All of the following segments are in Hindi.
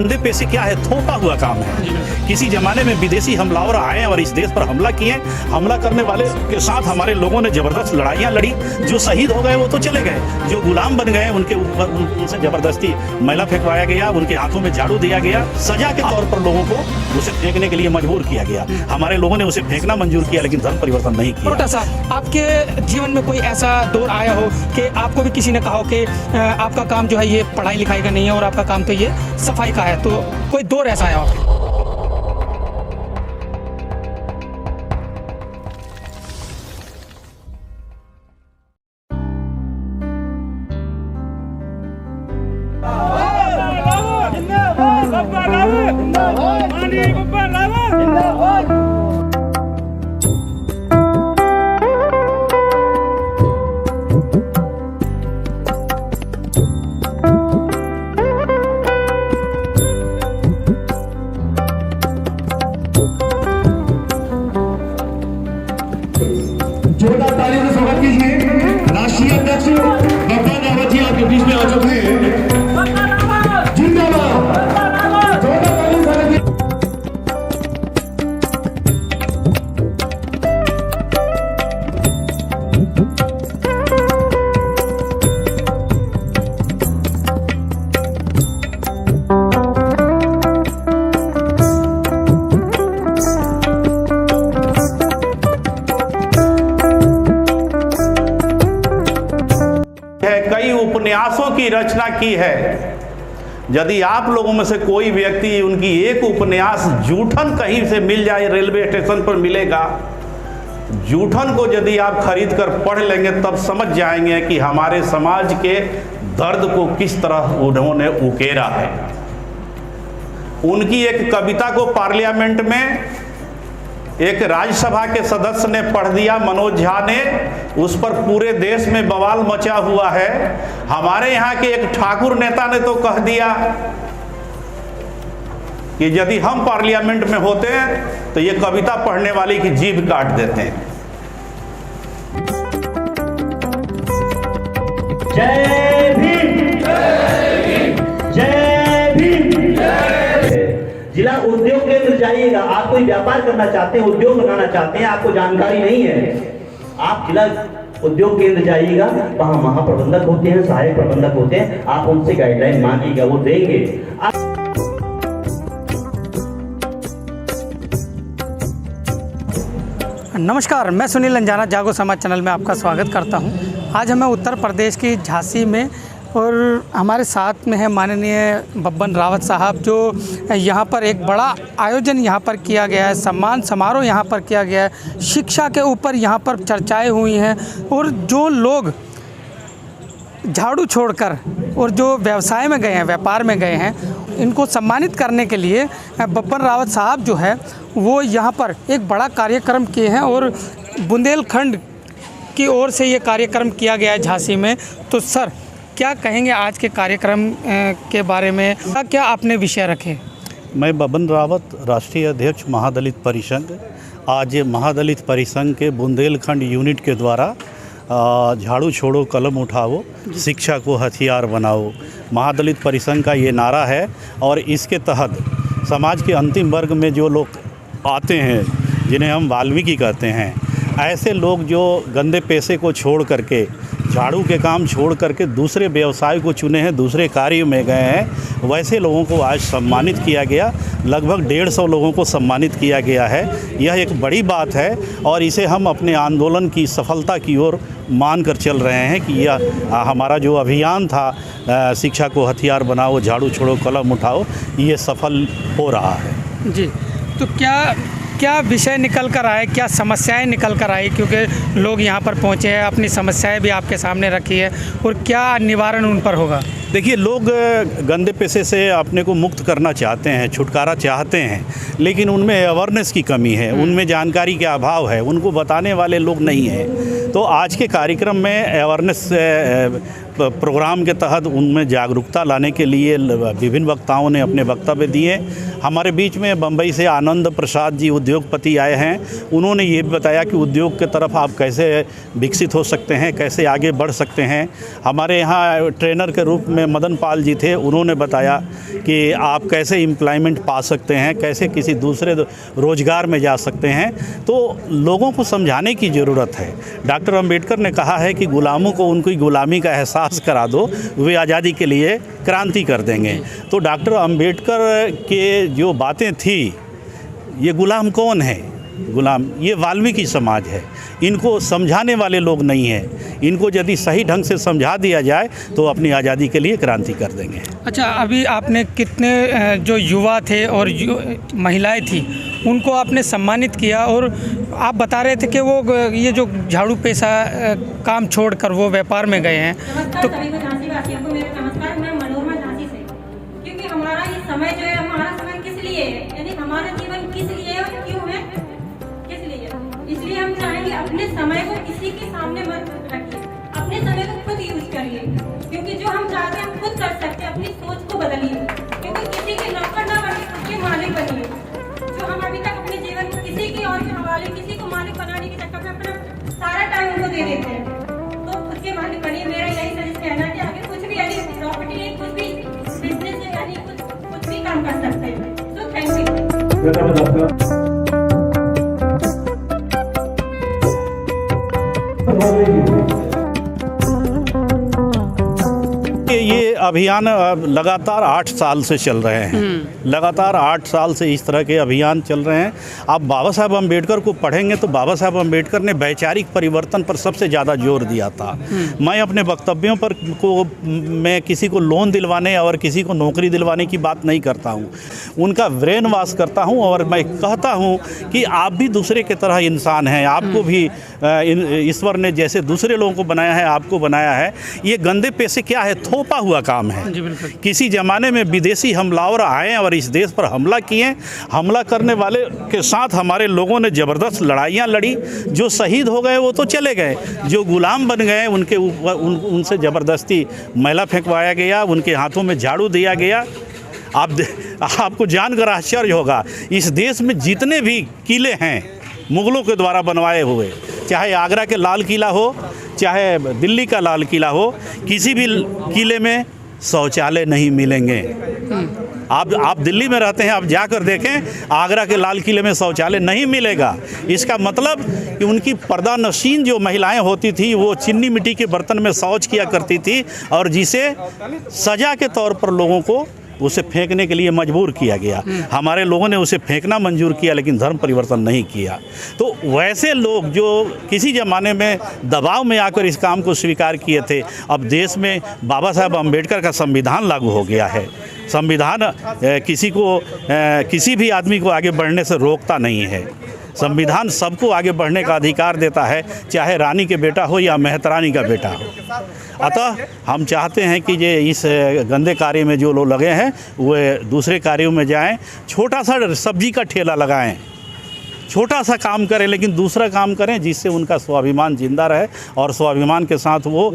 गंदे पैसे क्या है, थोपा हुआ काम है। किसी जमाने में विदेशी हमलावर आए और इस देश पर हमला किए। हमला करने वाले के साथ हमारे लोगों ने जबरदस्त लड़ाइयाँ लड़ी। जो शहीद हो गए वो तो चले गए, जो गुलाम बन गए उनके ऊपर उनसे जबरदस्ती मैला फेंकवाया गया, उनके हाथों में झाड़ू दिया गया, सजा के तौर पर लोगों को उसे फेंकने के लिए मजबूर किया गया। हमारे लोगों ने उसे फेंकना मंजूर किया, लेकिन धर्म परिवर्तन नहीं किया। छोटा सा आपके जीवन में कोई ऐसा दौर आया हो कि आपको भी किसी ने कहा हो कि आपका काम जो है ये पढ़ाई लिखाई का नहीं है और आपका काम तो ये सफाई का है, तो कोई दौर ऐसा आया हो? जोरदार तालियों से स्वागत कीजिए राष्ट्रीय अध्यक्ष बब्बन रावत जी आपके बीच में आ चुके हैं। जिंदाबाद। जोरदार तालियों से स्वागत कई उपन्यासों की रचना की है। यदि आप लोगों में से कोई व्यक्ति उनकी एक उपन्यास जूठन कहीं से मिल जाए, रेलवे स्टेशन पर मिलेगा, जूठन को यदि आप खरीद कर पढ़ लेंगे तब समझ जाएंगे कि हमारे समाज के दर्द को किस तरह उन्होंने उकेरा है। उनकी एक कविता को पार्लियामेंट में एक राज्यसभा के सदस्य ने पढ़ दिया, मनोज झा ने, उस पर पूरे देश में बवाल मचा हुआ है। हमारे यहाँ के एक ठाकुर नेता ने तो कह दिया कि यदि हम पार्लियामेंट में होते हैं तो ये कविता पढ़ने वाले की जीभ काट देते हैं। जय भीम, जय भीम, जय भीम। जिला उद्योग केंद्र जाइएगा, आप कोई व्यापार करना चाहते हैं, उद्योग बनाना चाहते हैं, आपको जानकारी नहीं है, आप जिला उद्योग केंद्र जाइएगा, वहां महाप्रबंधक होते हैं, सहायक प्रबंधक होते हैं, आप उनसे गाइडलाइन मांगिएगा, वो देंगे। नमस्कार, मैं सुनील अंजाना, जागो समाज चैनल में आपका स्वागत करता हूं। आज हमें उत्तर प्रदेश की झांसी में और हमारे साथ में है माननीय बब्बन रावत साहब, जो यहाँ पर एक बड़ा आयोजन यहाँ पर किया गया है, सम्मान समारोह यहाँ पर किया गया है। शिक्षा के ऊपर यहाँ पर चर्चाएं हुई हैं और जो लोग झाड़ू छोड़कर और जो व्यवसाय में गए हैं, व्यापार में गए हैं, इनको सम्मानित करने के लिए बब्बन रावत साहब जो है वो यहाँ पर एक बड़ा कार्यक्रम किए हैं और बुंदेलखंड की ओर से ये कार्यक्रम किया गया है झांसी में। तो सर, क्या कहेंगे आज के कार्यक्रम के बारे में, क्या आपने विषय रखे? मैं बब्बन रावत, राष्ट्रीय अध्यक्ष महादलित परिसंघ। आज महादलित परिसंघ के बुंदेलखंड यूनिट के द्वारा झाड़ू छोड़ो कलम उठाओ, शिक्षा को हथियार बनाओ, महादलित परिसंघ का ये नारा है। और इसके तहत समाज के अंतिम वर्ग में जो लोग आते हैं, जिन्हें हम वाल्मीकि कहते हैं, ऐसे लोग जो गंदे पैसे को छोड़ करके, झाड़ू के काम छोड़ करके दूसरे व्यवसाय को चुने हैं, दूसरे कार्य में गए हैं, वैसे लोगों को आज सम्मानित किया गया। लगभग 150 लोगों को सम्मानित किया गया है। यह एक बड़ी बात है और इसे हम अपने आंदोलन की सफलता की ओर मान कर चल रहे हैं कि यह हमारा जो अभियान था, शिक्षा को हथियार बनाओ, झाड़ू छोड़ो कलम उठाओ, ये सफल हो रहा है। जी, तो क्या विषय निकल कर आए, क्या समस्याएं निकल कर आई, क्योंकि लोग यहाँ पर पहुँचे हैं, अपनी समस्याएं भी आपके सामने रखी है, और क्या निवारण उन पर होगा? देखिए, लोग गंदे पैसे से अपने को मुक्त करना चाहते हैं, छुटकारा चाहते हैं, लेकिन उनमें अवेयरनेस की कमी है, उनमें जानकारी का अभाव है, उनको बताने वाले लोग नहीं हैं। तो आज के कार्यक्रम में अवेयरनेस प्रोग्राम के तहत उनमें जागरूकता लाने के लिए विभिन्न वक्ताओं ने अपने वक्तव्य दिए। हमारे बीच में बम्बई से आनंद प्रसाद जी उद्योगपति आए हैं। उन्होंने ये भी बताया कि उद्योग के तरफ आप कैसे विकसित हो सकते हैं, कैसे आगे बढ़ सकते हैं। हमारे यहाँ ट्रेनर के रूप में मदन पाल जी थे, उन्होंने बताया कि आप कैसे एम्प्लॉयमेंट पा सकते हैं, कैसे किसी दूसरे रोजगार में जा सकते हैं। तो लोगों को समझाने की ज़रूरत है। डॉक्टर अंबेडकर ने कहा है कि गुलामों को उनकी गुलामी का एहसास करा दो, वे आज़ादी के लिए क्रांति कर देंगे। तो डॉक्टर अंबेडकर के जो बातें थी, ये गुलाम कौन है? गुलाम ये वाल्मीकि समाज है। इनको समझाने वाले लोग नहीं हैं। इनको यदि सही ढंग से समझा दिया जाए तो अपनी आज़ादी के लिए क्रांति कर देंगे। अच्छा, अभी आपने कितने जो युवा थे और महिलाएं थी उनको आपने सम्मानित किया, और आप बता रहे थे कि वो ये जो झाड़ू पेशा काम छोड़कर वो व्यापार में गए हैं। तो सभी को झांसी वासियों को मेरा नमस्कार। मैं मनोरमा झांसी से, क्योंकि हमारा ये समय जो है, हमारा समय किस लिए है, यानी हमारा जीवन किस लिए है और क्यों है, किस लिए है। इसलिए हम चाहेंगे अपने समय को किसी के सामने मत रखिए, अपने समय को खुद यूज करिए, क्योंकि जो हम चाहते हैं हम खुद कर सकते हैं। अपनी सोच को बदलिए, क्योंकि किसी के नौकर ना बनिए, खुद के मालिक बनिए। जो हम अभी तक अपने जीवन को किसी के और के हवाले, किसी को मालिक बनाने के चक्कर में अपना सारा टाइम उनको दे देते हैं, तो खुद के मालिक बनिए। मेरा यही सजेस्ट कहना है कि आगे कुछ भी यानी प्रॉपर्टी है, कुछ भी बिजनेस है, यानी कुछ भी काम कर सकते हैं। तो थैंक यू। ये अभियान लगातार 8 साल से चल रहे हैं। लगातार 8 साल से इस तरह के अभियान चल रहे हैं। आप बाबा साहब अम्बेडकर को पढ़ेंगे तो बाबा साहब अम्बेडकर ने वैचारिक परिवर्तन पर सबसे ज़्यादा जोर दिया था। मैं अपने वक्तव्यों पर मैं किसी को लोन दिलवाने और किसी को नौकरी दिलवाने की बात नहीं करता हूँ। उनका ब्रेन वॉश करता हूँ और मैं कहता हूँ कि आप भी दूसरे की तरह इंसान हैं। आपको भी ईश्वर ने जैसे दूसरे लोगों को बनाया है, आपको बनाया है। ये गंदे पैसे क्या है? थोपा हुआ काम है। किसी ज़माने में विदेशी हमलावर आए और इस देश पर हमला किए। हमला करने वाले के साथ हमारे लोगों ने ज़बरदस्त लड़ाइयाँ लड़ी। जो शहीद हो गए वो तो चले गए, जो गुलाम बन गए उनके ऊपर उनसे ज़बरदस्ती मैला फेंकवाया गया, उनके हाथों में झाड़ू दिया गया। आपको जानकर आश्चर्य होगा, इस देश में जितने भी किले हैं मुग़लों के द्वारा बनवाए हुए, चाहे आगरा के लाल किला हो, चाहे दिल्ली का लाल किला हो, किसी भी किले में शौचालय नहीं मिलेंगे। आप दिल्ली में रहते हैं, आप जाकर देखें, आगरा के लाल किले में शौचालय नहीं मिलेगा। इसका मतलब कि उनकी पर्दा नशीन जो महिलाएं होती थी वो चीनी मिट्टी के बर्तन में शौच किया करती थी, और जिसे सज़ा के तौर पर लोगों को उसे फेंकने के लिए मजबूर किया गया। हमारे लोगों ने उसे फेंकना मंजूर किया, लेकिन धर्म परिवर्तन नहीं किया। तो वैसे लोग जो किसी ज़माने में दबाव में आकर इस काम को स्वीकार किए थे, अब देश में बाबा साहब अम्बेडकर का संविधान लागू हो गया है। संविधान किसी भी आदमी को आगे बढ़ने से रोकता नहीं है। संविधान सबको आगे बढ़ने का अधिकार देता है, चाहे रानी के बेटा हो या मेहतरानी का बेटा हो। अतः हम चाहते हैं कि ये इस गंदे कार्य में जो लोग लगे हैं वे दूसरे कार्यों में जाएं। छोटा सा सब्जी का ठेला लगाएं, छोटा सा काम करें, लेकिन दूसरा काम करें जिससे उनका स्वाभिमान जिंदा रहे और स्वाभिमान के साथ वो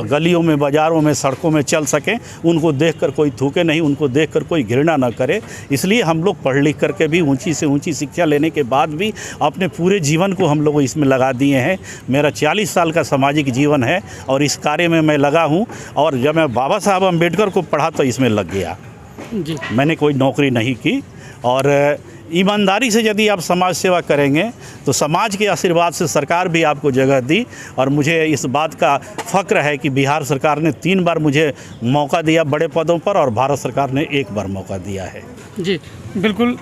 गलियों में, बाज़ारों में, सड़कों में चल सकें। उनको देखकर कोई थूके नहीं, उनको देखकर कोई घृणा न करे। इसलिए हम लोग पढ़ लिख करके भी ऊंची से ऊंची शिक्षा लेने के बाद भी अपने पूरे जीवन को हम लोग इसमें लगा दिए हैं। मेरा 40 साल का सामाजिक जीवन है और इस कार्य में मैं लगा हूँ। और जब मैं बाबा साहब अम्बेडकर को पढ़ा तो इसमें लग गया जी। मैंने कोई नौकरी नहीं की। और ईमानदारी से यदि आप समाज सेवा करेंगे तो समाज के आशीर्वाद से सरकार भी आपको जगह दी। और मुझे इस बात का फ़ख्र है कि बिहार सरकार ने 3 बार मुझे मौका दिया बड़े पदों पर, और भारत सरकार ने 1 बार मौका दिया है। जी बिल्कुल।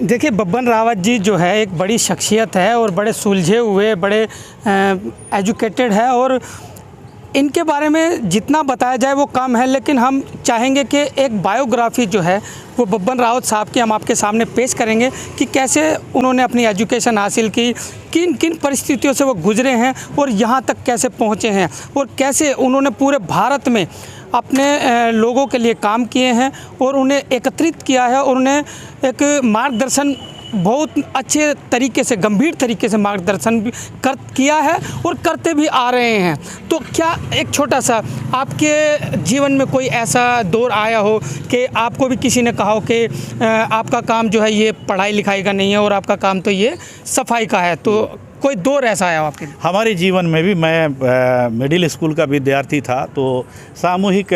देखिए, बब्बन रावत जी जो है एक बड़ी शख्सियत है और बड़े सुलझे हुए, बड़े एजुकेटेड है, और इनके बारे में जितना बताया जाए वो कम है। लेकिन हम चाहेंगे कि एक बायोग्राफी जो है वो बब्बन रावत साहब की हम आपके सामने पेश करेंगे कि कैसे उन्होंने अपनी एजुकेशन हासिल की, किन किन परिस्थितियों से वो गुजरे हैं और यहाँ तक कैसे पहुँचे हैं, और कैसे उन्होंने पूरे भारत में अपने लोगों के लिए काम किए हैं और उन्हें एकत्रित किया है और उन्हें एक मार्गदर्शन बहुत अच्छे तरीके से, गंभीर तरीके से मार्गदर्शन भी किया है और करते भी आ रहे हैं। तो क्या एक छोटा सा आपके जीवन में कोई ऐसा दौर आया हो कि आपको भी किसी ने कहा हो कि आपका काम जो है ये पढ़ाई लिखाई का नहीं है और आपका काम तो ये सफाई का है, तो कोई दौर ऐसा आया हो आपके? हमारे जीवन में भी, मैं मिडिल स्कूल का विद्यार्थी था, तो सामूहिक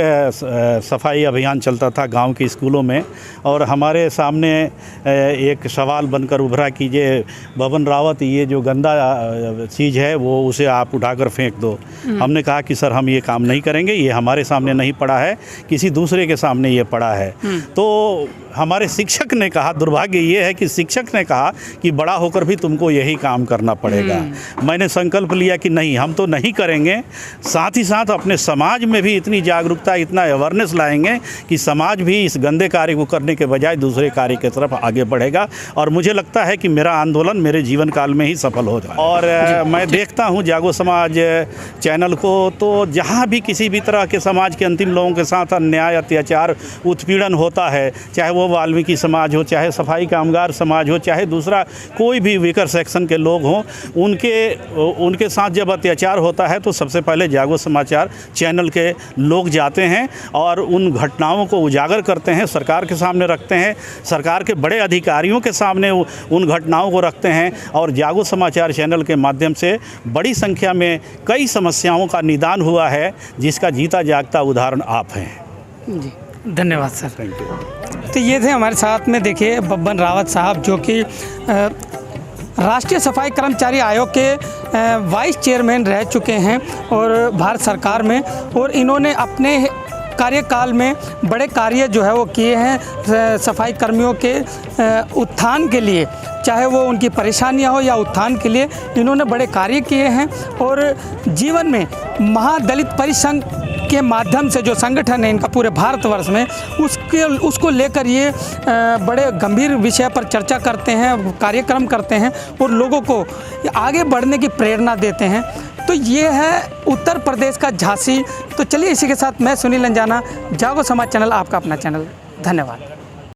सफाई अभियान चलता था गांव के स्कूलों में, और हमारे सामने एक सवाल बनकर उभरा कि ये बब्बन रावत, ये जो गंदा चीज़ है वो उसे आप उठाकर फेंक दो। हमने कहा कि सर हम ये काम नहीं करेंगे, ये हमारे सामने नहीं पड़ा है, किसी दूसरे के सामने ये पड़ा है। तो हमारे शिक्षक ने कहा, दुर्भाग्य ये है कि शिक्षक ने कहा कि बड़ा होकर भी तुमको यही काम करना पड़ेगा। मैंने संकल्प लिया कि नहीं, हम तो नहीं करेंगे, साथ ही साथ अपने समाज में भी इतनी जागरूकता, इतना अवेयरनेस लाएंगे कि समाज भी इस गंदे कार्य को करने के बजाय दूसरे कार्य की तरफ आगे बढ़ेगा। और मुझे लगता है कि मेरा आंदोलन मेरे जीवन काल में ही सफल हो जाए। और मैं देखता हूँ जागो समाज चैनल को, तो जहाँ भी किसी भी तरह के समाज के अंतिम लोगों के साथ अन्याय, अत्याचार, उत्पीड़न होता है, चाहे वो वाल्मीकि समाज हो, चाहे सफाई कामगार समाज हो, चाहे दूसरा कोई भी वीकर सेक्शन के लोग हों, उनके साथ जब अत्याचार होता है तो सबसे पहले जागो समाचार चैनल के लोग जाते हैं और उन घटनाओं को उजागर करते हैं, सरकार के सामने रखते हैं, सरकार के बड़े अधिकारियों के सामने उन घटनाओं को रखते हैं। और जागो समाचार चैनल के माध्यम से बड़ी संख्या में कई समस्याओं का निदान हुआ है, जिसका जीता जागता उदाहरण आप हैं। जी, धन्यवाद सर। Thank you. तो ये थे हमारे साथ में, देखिए, बब्बन रावत साहब, जो कि राष्ट्रीय सफाई कर्मचारी आयोग के वाइस चेयरमैन रह चुके हैं और भारत सरकार में, और इन्होंने अपने कार्यकाल में बड़े कार्य जो है वो किए हैं सफाई कर्मियों के उत्थान के लिए, चाहे वो उनकी परेशानियां हो या उत्थान के लिए इन्होंने बड़े कार्य किए हैं। और जीवन में महादलित परिसंघ के माध्यम से जो संगठन है इनका पूरे भारतवर्ष में, उसको लेकर ये बड़े गंभीर विषय पर चर्चा करते हैं, कार्यक्रम करते हैं और लोगों को आगे बढ़ने की प्रेरणा देते हैं। तो ये है उत्तर प्रदेश का झांसी। तो चलिए, इसी के साथ मैं सुनील अंजाना, जागो समाज चैनल, आपका अपना चैनल। धन्यवाद।